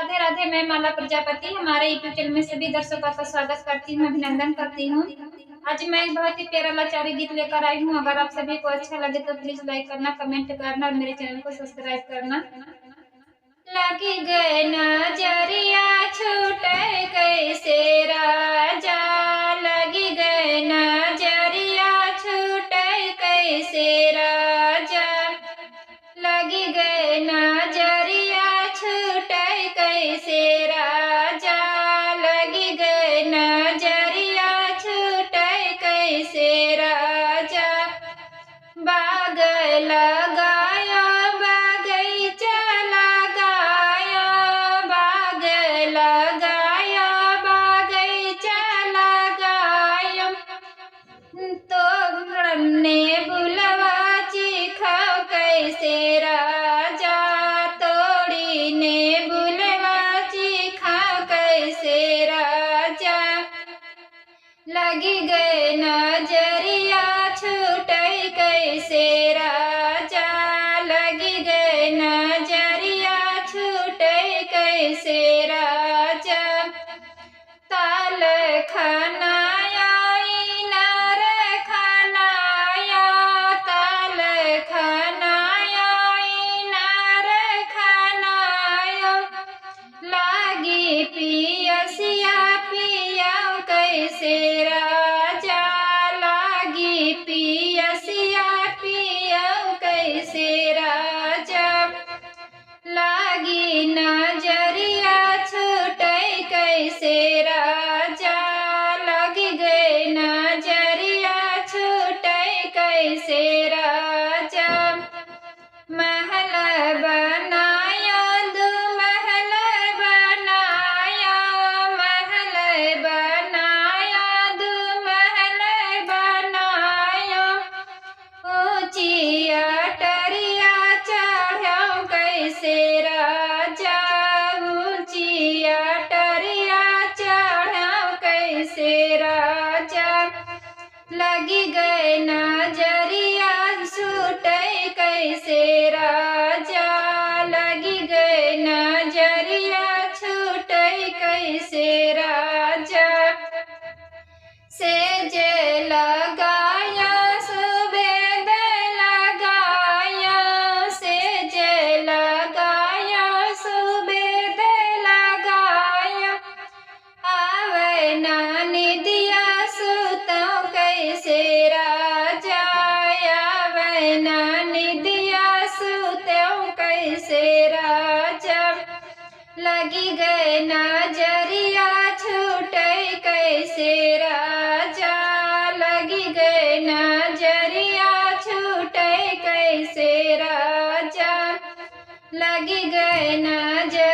राधे राधे। मैं माला प्रजापति हमारे YouTube channel में सभी दर्शकों का स्वागत करती हूँ, अभिनंदन करती हूँ। आज मैं एक बहुत ही प्यारा लाचारी गीत लेकर आई हूँ। अगर आप सभी को अच्छा लगे तो प्लीज लाइक करना, कमेंट करना और मेरे चैनल को सब्सक्राइब करना। लगी गए नजरिया छूटे कैसे राजा, लगी गए नजरिया छूटे कैसे राजा, लगी गए नजरिया छूटे कैसे राजा, लगी गए नजरिया छूटे कैसे राजा। बाग लगायो बगीचा लगायो, बाग लगायो बगीचा लगायो, तो ने बुलवा चीखा कैसे राजा, तोड़ी ने बुलवा चीखा कैसे राजा। लगी गए नजरिया छूटे कैसे राजा, लगी गए नजरिया छूटे कैसे राजा। ताल खनाया इनार खनाया, ताल खनाया इनार खनाया, लागी पियसिया पिया कैसे राजा, लागी पियसिया पिया कैसे राजा। लागी नजरिया छूटे कैसे राजा, लगी गए नजरिया छूटे कैसे राजा। महल बनाया दो महल बनाया, महल बनाया दो महल बनाया, ऊंची अटरिया चढ़ो कैसे राजा, ऊंची अटरिया चढ़ो कैसे राजा। लगी गए नजरिया छूटे कैसे राजा, लगी गए नजरिया छूटे कैसे राजा। सेज लगाया सुबेद लगाया, सेज लगाया सुबेद लगाया, आवे नानी दिया सुतो कैसे राजा, आवे नानी दिया सुतो कैसे राजा। लगी गए नजरिया छूटे कैसे राजा, लगी गए नजरिया छूटे कैसे राजा, लगी गए नजरिया